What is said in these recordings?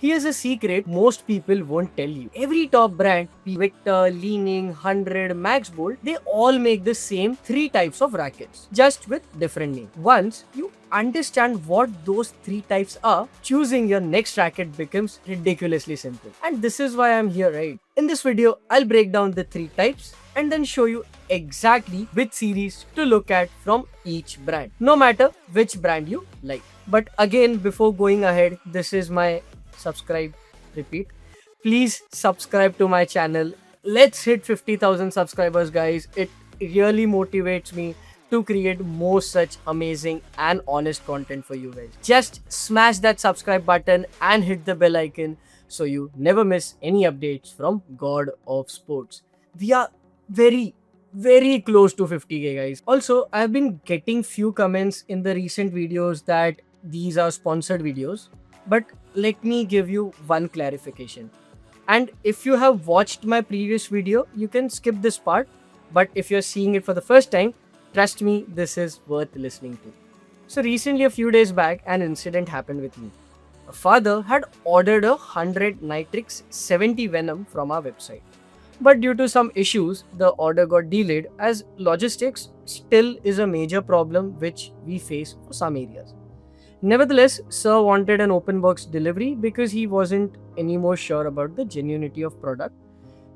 Here's a secret most people won't tell you. Every top brand, Victor, Leaning, 100, Max Bolt, they all make the same three types of rackets, just with different names. Once you understand what those three types are, choosing your next racket becomes ridiculously simple. And this is why I'm here, right? In this video, I'll break down the three types and then show you exactly which series to look at from each brand, no matter which brand you like. But again, before going ahead, this is my subscribe, repeat, please subscribe to my channel. Let's hit 50,000 subscribers, guys. It really motivates me to create more such amazing and honest content for you guys. Just smash that subscribe button and hit the bell icon so you never miss any updates from God of Sports. We are very close to 50k, guys. Also, I've been getting few comments in the recent videos that these are sponsored videos, but let me give you one clarification. And if you have watched my previous video, you can skip this part, but if you're seeing it for the first time, trust me, this is worth listening to. So recently, a few days back, an incident happened with me. A father had ordered a 100 Nitrix 70 Venom from our website. But due to some issues, the order got delayed, as logistics still is a major problem which we face for some areas. Nevertheless, Sir wanted an open box delivery because he wasn't anymore sure about the genuinity of product.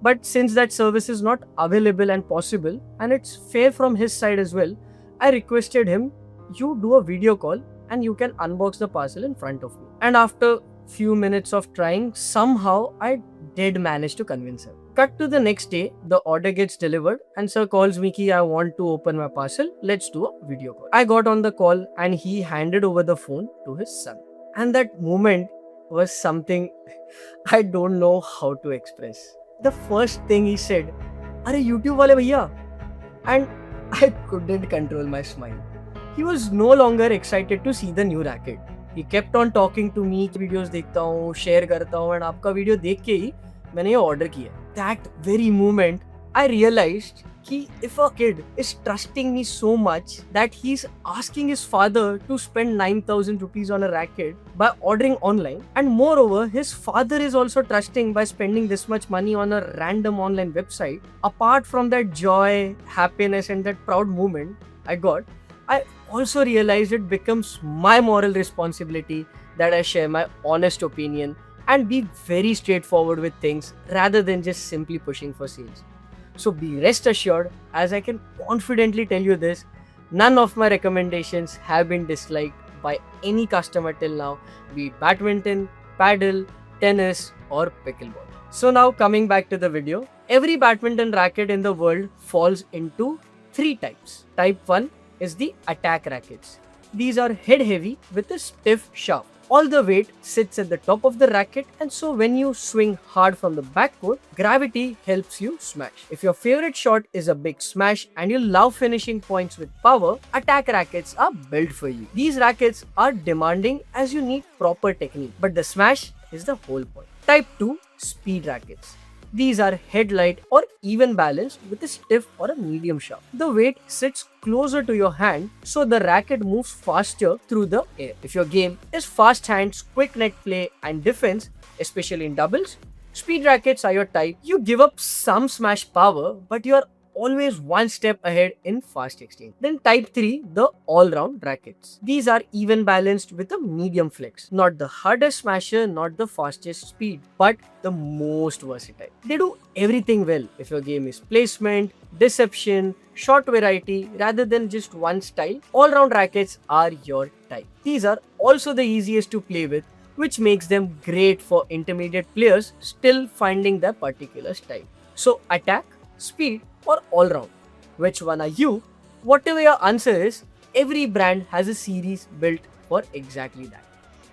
But since that service is not available and possible, and it's fair from his side as well, I requested him, you do a video call and you can unbox the parcel in front of me. And after few minutes of trying, somehow I did manage to convince him. Cut to the next day, the order gets delivered and Sir calls me ki I want to open my parcel, let's do a video call. I got on the call and he handed over the phone to his son. And that moment was something I don't know how to express. The first thing he said, "Are YouTube wale bhaiya?" And I couldn't control my smile. He was no longer excited to see the new racket. He kept on talking to me, videos देखता हूँ, share करता हूँ, and आपका video देख के ही मैंने ये order किया. That very moment, I realized कि if a kid is trusting me so much that he's asking his father to spend 9,000 rupees on a racket by ordering online, and moreover, his father is also trusting by spending this much money on a random online website, apart from that joy, happiness, and that proud moment I got, I also realized it becomes my moral responsibility that I share my honest opinion and be very straightforward with things rather than just simply pushing for sales. So be rest assured, as I can confidently tell you this, none of my recommendations have been disliked by any customer till now, be it badminton, paddle, tennis or pickleball. So now coming back to the video, every badminton racket in the world falls into three types. Type 1 is the attack rackets. These are head heavy with a stiff shaft. All the weight sits at the top of the racket, and so when you swing hard from the backcourt, gravity helps you smash. If your favorite shot is a big smash and you love finishing points with power, attack rackets are built for you. These rackets are demanding as you need proper technique, but the smash is the whole point. Type 2 speed rackets. These are head light or even balanced with a stiff or a medium shaft. The weight sits closer to your hand, so the racket moves faster through the air. If your game is fast hands, quick net play and defense, especially in doubles, speed rackets are your type. You give up some smash power, but you are always one step ahead in fast exchange. Then type 3, the all-round rackets. These are even balanced with a medium flex. Not the hardest smasher, not the fastest speed, but the most versatile. They do everything well. If your game is placement, deception, shot variety, rather than just one style, all-round rackets are your type. These are also the easiest to play with, which makes them great for intermediate players still finding their particular style. So attack, speed or all round, which one are you? Whatever your answer is, every brand has a series built for exactly that.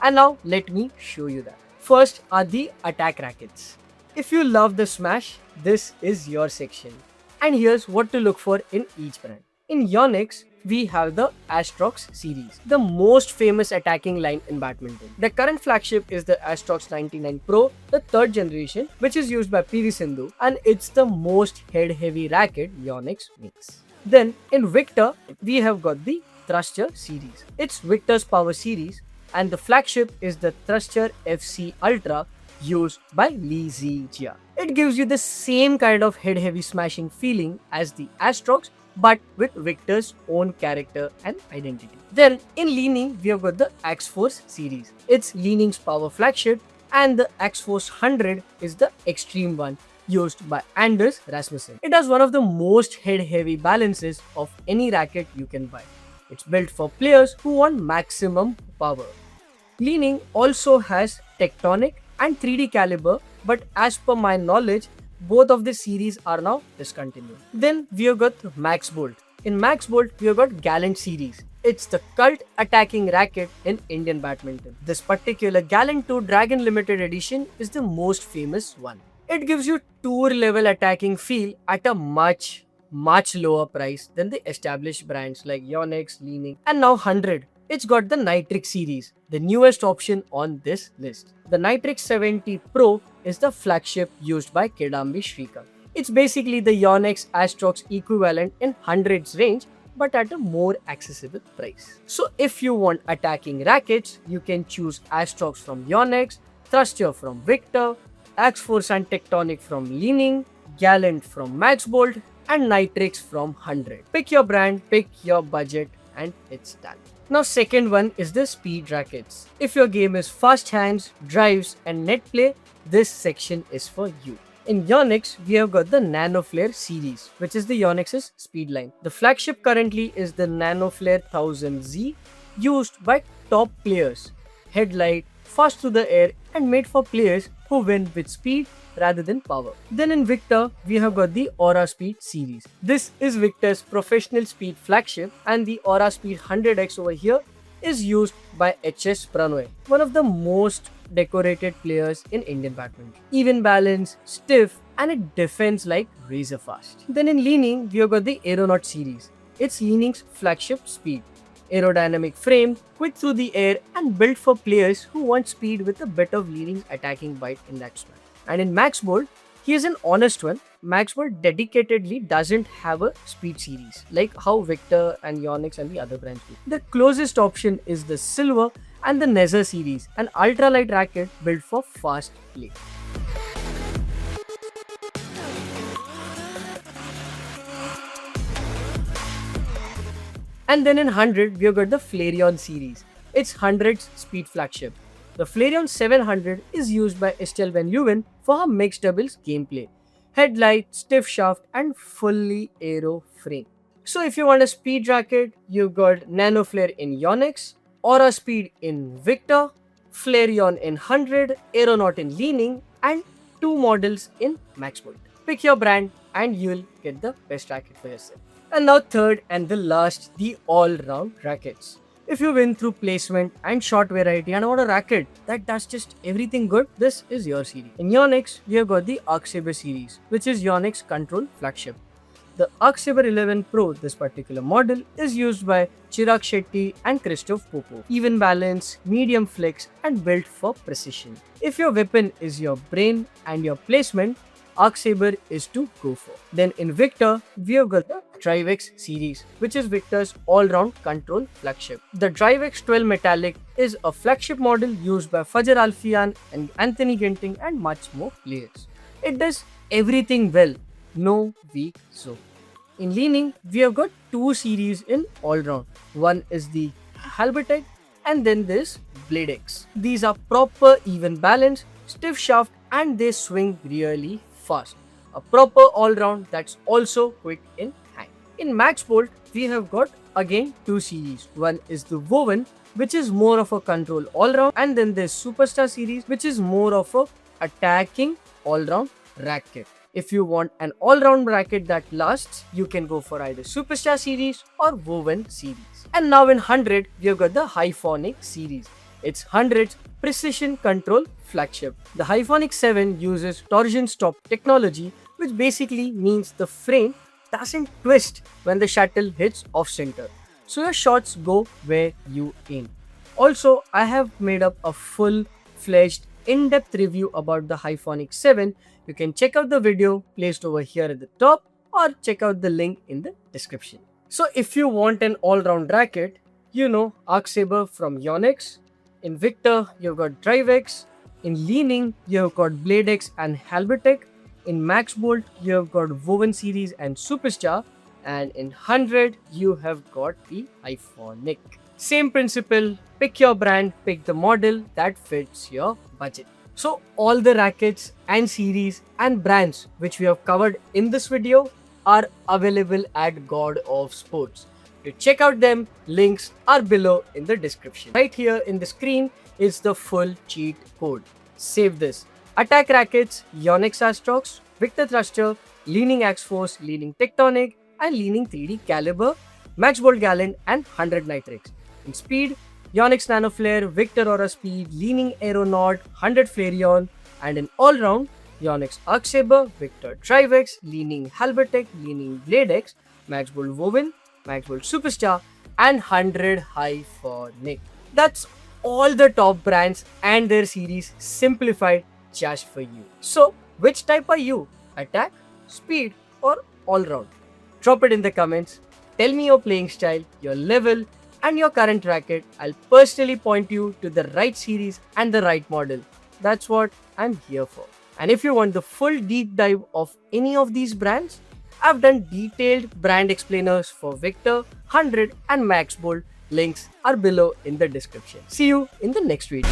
And now let me show you that. First are the attack rackets. If you love the smash, this is your section. And here's what to look for in each brand. In Yonex, we have the Astrox series, the most famous attacking line in badminton. The current flagship is the Astrox 99 Pro, the third generation, which is used by PV Sindhu, and it's the most head-heavy racket Yonex makes. Then in Victor, we have got the Thruster series. It's Victor's power series, and the flagship is the Thruster FC Ultra used by Li Zijia. It gives you the same kind of head-heavy smashing feeling as the Astrox, but with Victor's own character and identity. Then in Li-Ning, we have got the X-Force series. It's Li-Ning's power flagship, and the X-Force 100 is the extreme one used by Anders Rasmussen. It has one of the most head-heavy balances of any racket you can buy. It's built for players who want maximum power. Li-Ning also has Tectonic and 3D Caliber, but as per my knowledge, both of the series are now discontinued. Then we have got Max Bolt. In Max Bolt, we have got Gallant series. It's the cult attacking racket in Indian badminton. This particular Gallant 2 Dragon Limited Edition is the most famous one. It gives you tour level attacking feel at a much lower price than the established brands like Yonex, Li-Ning, and now 100. It's got the Nitrix series, the newest option on this list. The Nitrix 70 Pro is the flagship used by Kidambi Shrikant. It's basically the Yonex Astrox equivalent in hundreds range, but at a more accessible price. So if you want attacking rackets, you can choose Astrox from Yonex, Thruster from Victor, X-Force and Tectonic from Li-Ning, Gallant from Max Bolt, and Nitrix from 100. Pick your brand, pick your budget, and it's done. Now second one is the speed rackets. If your game is fast hands, drives and net play, this section is for you. In Yonex, we have got the NanoFlare series, which is the Yonex's speed line. The flagship currently is the NanoFlare 1000Z, used by top players. Headlight, fast through the air and made for players who win with speed rather than power. Then in Victor, we have got the Aura Speed series. This is Victor's professional speed flagship, and the Aura Speed 100X over here is used by HS Pranoy, one of the most decorated players in Indian badminton. Even balance, stiff, and it defends like razor fast. Then in Li-Ning, we have got the Aeronaut series. It's Li-Ning's flagship speed. Aerodynamic frame, quick through the air, and built for players who want speed with a bit of leading attacking bite in that smash. And in Max Bolt, he is an honest one. Max Bolt dedicatedly doesn't have a speed series like how Victor and Yonex and the other brands do. The closest option is the Silver and the Nezza series, an ultralight racket built for fast play. And then in 100, we have got the Flareon series. It's 100's speed flagship. The Flareon 700 is used by Estelle Van Leeuwen for her mixed doubles gameplay. Headlight, stiff shaft, and fully aero frame. So if you want a speed racket, you've got NanoFlare in Yonex, Aura Speed in Victor, Flareon in 100, Aeronaut in Li-Ning, and 2 models in Max Bolt. Pick your brand and you'll get the best racket for yourself. And now third and the last, the all-round rackets. If you win through placement and shot variety and want a racket that does just everything good, this is your series. In Yonex, we have got the Arc Saber series, which is Yonex Control flagship. The Arc Saber 11 Pro, this particular model, is used by Chirag Shetty and Christoph Popov. Even balance, medium flex, and built for precision. If your weapon is your brain and your placement, Arc Saber is to go for. Then in Victor, we have got the DriveX series, which is Victor's all-round control flagship. The DriveX 12 Metallic is a flagship model used by Fajar Alfian and Anthony Ginting and much more players. It does everything well, no weak zone. In Li-Ning, we have got 2 series in all-round. One is the Halbertech and then this Blade X. These are proper even balance, stiff shaft, and they swing really fast. A proper all-round that's also quick in hand. In Max Bolt, we have got again 2 series. One is the Woven, which is more of a control all-round, and then there's Superstar series, which is more of a attacking all-round racket. If you want an all-round racket that lasts, you can go for either Superstar series or Woven series. And now in 100, we have got the Hyphonic series. It's 100's precision control flagship. The Hyphonic 7 uses torsion stop technology, which basically means the frame doesn't twist when the shuttle hits off center. So your shots go where you aim. Also, I have made up a full-fledged in-depth review about the Hyphonic 7. You can check out the video placed over here at the top or check out the link in the description. So if you want an all-round racket, you know Arc Saber from Yonex, In Victor, you've got Drivex. In Leaning, you've got BladeX and Halbertech. In Max Bolt, you have got Woven Series and Superstar. And in 100, you have got the Iconic. Same principle, pick your brand, pick the model that fits your budget. So all the rackets and series and brands which we have covered in this video are available at God of Sports. To check out them, links are below in the description. Right here in the screen is the full cheat code. Save this. Attack Rackets, Yonex Astrox, Victor Thruster, Leaning Axe Force, Leaning Tectonic, and Leaning 3D Caliber, Max Bolt Gallant, and 100 Nitrix. In Speed, Yonex Nano Flare, Victor Aura Speed, Leaning Aeronaut, 100 Flareon, and in all-round, Yonex Arc Saber, Victor Trivex, Leaning Halbertech, Leaning BladeX, Max Bolt Woven, Max Bolt Superstar, and 100 Iconic. That's all the top brands and their series simplified just for you. So, which type are you? Attack, Speed, or all-round? Drop it in the comments. Tell me your playing style, your level, and your current racket. I'll personally point you to the right series and the right model. That's what I'm here for. And if you want the full deep dive of any of these brands, I've done detailed brand explainers for Victor, 100 and Max Bolt. Links are below in the description. See you in the next video.